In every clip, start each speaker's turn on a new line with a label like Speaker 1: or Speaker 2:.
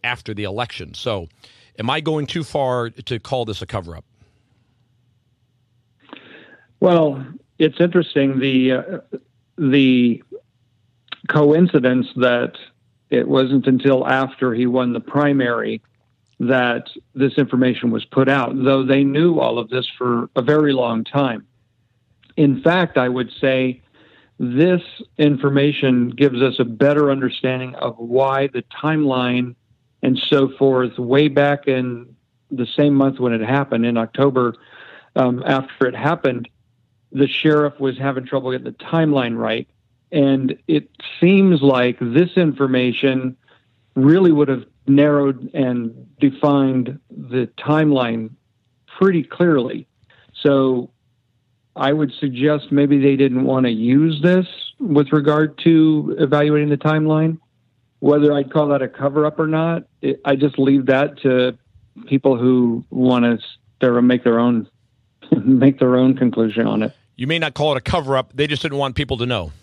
Speaker 1: after the election. So am I going too far to call this a cover-up?
Speaker 2: Well, it's interesting, the coincidence that it wasn't until after he won the primary that this information was put out, though they knew all of this for a very long time. In fact, I would say this information gives us a better understanding of why the timeline and so forth, way back in the same month when it happened, in October, after it happened, the sheriff was having trouble getting the timeline right. And it seems like this information really would have narrowed and defined the timeline pretty clearly. So I would suggest maybe they didn't want to use this with regard to evaluating the timeline. Whether I'd call that a cover-up or not, I just leave that to people who want to make their own conclusion on it.
Speaker 1: You may not call it a cover-up. They just didn't want people to know.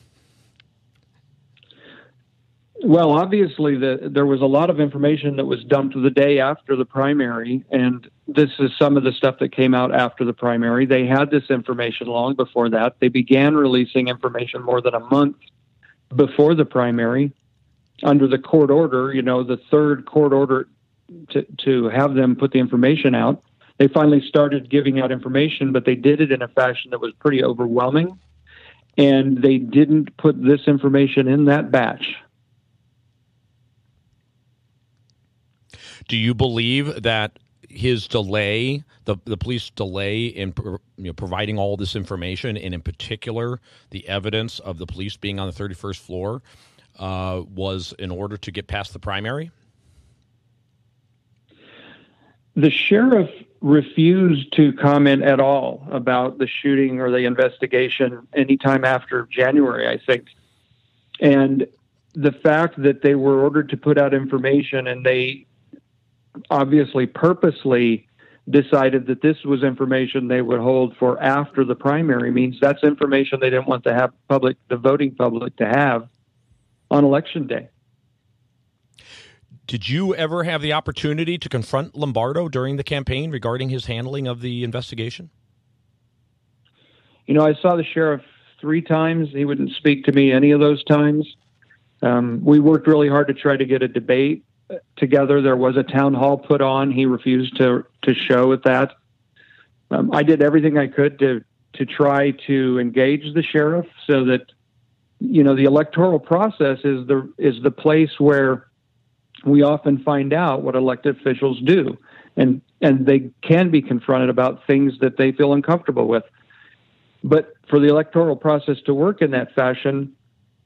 Speaker 2: Well, obviously, there was a lot of information that was dumped the day after the primary, and this is some of the stuff that came out after the primary. They had this information long before that. They began releasing information more than a month before the primary under the court order, the third court order to have them put the information out. They finally started giving out information, but they did it in a fashion that was pretty overwhelming, and they didn't put this information in that batch.
Speaker 1: Do you believe that his delay, the police delay in providing all this information, and in particular the evidence of the police being on the 31st floor, was in order to get past the primary?
Speaker 2: The sheriff refused to comment at all about the shooting or the investigation anytime after January, I think. And the fact that they were ordered to put out information and they obviously purposely decided that this was information they would hold for after the primary means that's information they didn't want to have the voting public to have on election day.
Speaker 1: Did you ever have the opportunity to confront Lombardo during the campaign regarding his handling of the investigation?
Speaker 2: I saw the sheriff 3 times. He wouldn't speak to me any of those times. We worked really hard to try to get a debate together. There was a town hall put on. He refused to show at that. I did everything I could to try to engage the sheriff so that, the electoral process is the place where we often find out what elected officials do. And they can be confronted about things that they feel uncomfortable with. But for the electoral process to work in that fashion,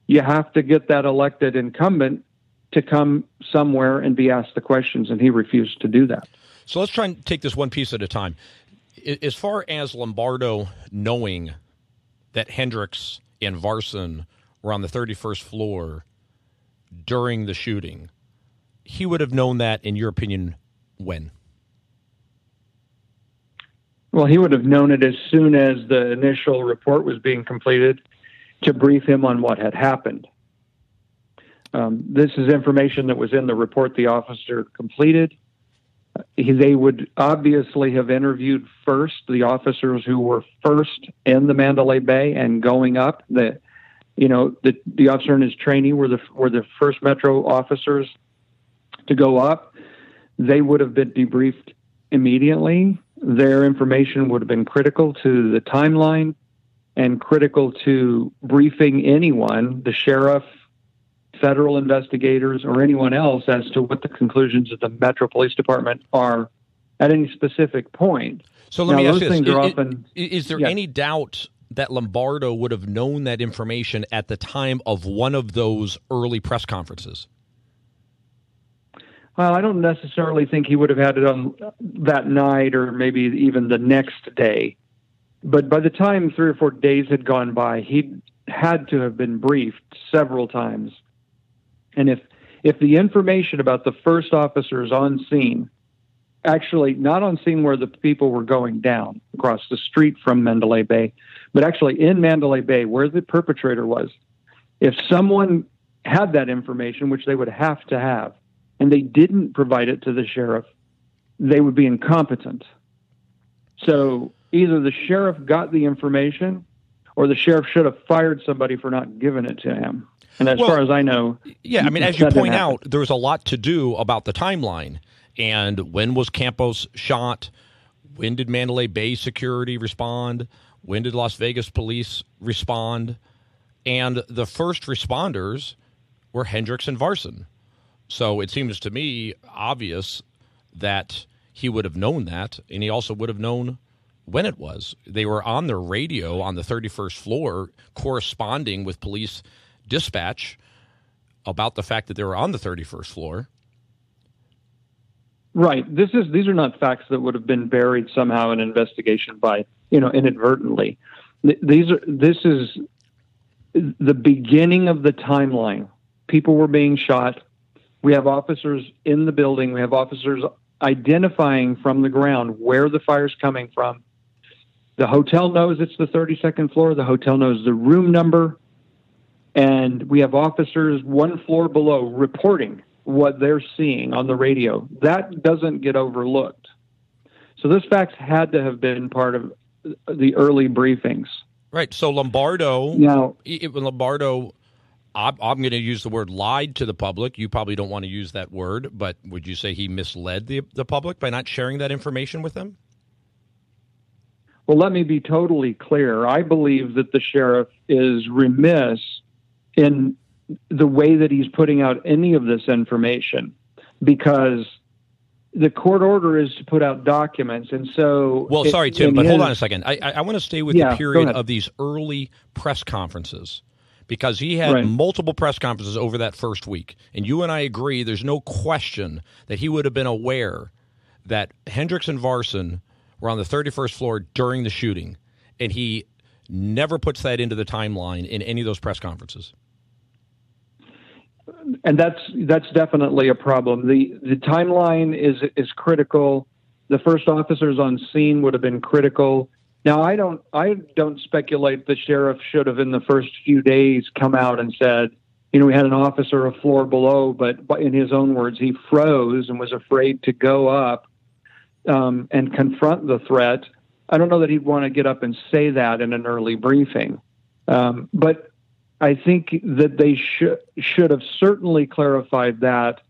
Speaker 2: you have to get that elected incumbent to come somewhere and be asked the questions, and he refused to do that.
Speaker 1: So let's try and take this one piece at a time. As far as Lombardo knowing that Hendricks and Varson were on the 31st floor during the shooting, he would have known that, in your opinion, when?
Speaker 2: Well, he would have known it as soon as the initial report was being completed to brief him on what had happened. This is information that was in the report the officer completed. They would obviously have interviewed first the officers who were first in the Mandalay Bay and going up. The officer and his trainee were the first Metro officers to go up. They would have been debriefed immediately. Their information would have been critical to the timeline and critical to briefing anyone, the sheriff, federal investigators, or anyone else as to what the conclusions of the Metro Police Department are at any specific point.
Speaker 1: So let me ask this. Is there any doubt that Lombardo would have known that information at the time of one of those early press conferences?
Speaker 2: Well, I don't necessarily think he would have had it on that night or maybe even the next day. But by the time 3 or 4 days had gone by, he had to have been briefed several times. And if the information about the first officers on scene, actually not on scene where the people were going down across the street from Mandalay Bay, but actually in Mandalay Bay where the perpetrator was, if someone had that information, which they would have to have, and they didn't provide it to the sheriff, they would be incompetent. So either the sheriff got the information or the sheriff should have fired somebody for not giving it to him. And as far as I know...
Speaker 1: Yeah, I mean, as you point out, there's a lot to do about the timeline. And when was Campos shot? When did Mandalay Bay security respond? When did Las Vegas police respond? And the first responders were Hendricks and Varson. So it seems to me obvious that he would have known that, and he also would have known when it was. They were on their radio on the 31st floor corresponding with police dispatch about the fact that they were on the 31st floor.
Speaker 2: Right. These are not facts that would have been buried somehow in investigation by, inadvertently. This is the beginning of the timeline. People were being shot. We have officers in the building. We have officers identifying from the ground where the fire's coming from. The hotel knows it's the 32nd floor. The hotel knows the room number. And we have officers one floor below reporting what they're seeing on the radio. That doesn't get overlooked. So those facts had to have been part of the early briefings.
Speaker 1: Right. So Lombardo, I'm going to use the word lied to the public. You probably don't want to use that word, but would you say he misled the public by not sharing that information with them?
Speaker 2: Well, let me be totally clear. I believe that the sheriff is remiss in the way that he's putting out any of this information, because the court order is to put out documents. And so...
Speaker 1: Well, sorry, Tim, but hold on a second. I want to stay with the period of these early press conferences, because he had multiple press conferences over that first week. And you and I agree there's no question that he would have been aware that Hendricks and Varson were on the 31st floor during the shooting. And he never puts that into the timeline in any of those press conferences.
Speaker 2: And that's definitely a problem. The timeline is critical. The first officers on scene would have been critical. Now, I don't speculate the sheriff should have in the first few days come out and said, we had an officer a floor below, but in his own words, he froze and was afraid to go up and confront the threat. I don't know that he'd want to get up and say that in an early briefing. But I think that they should have certainly clarified that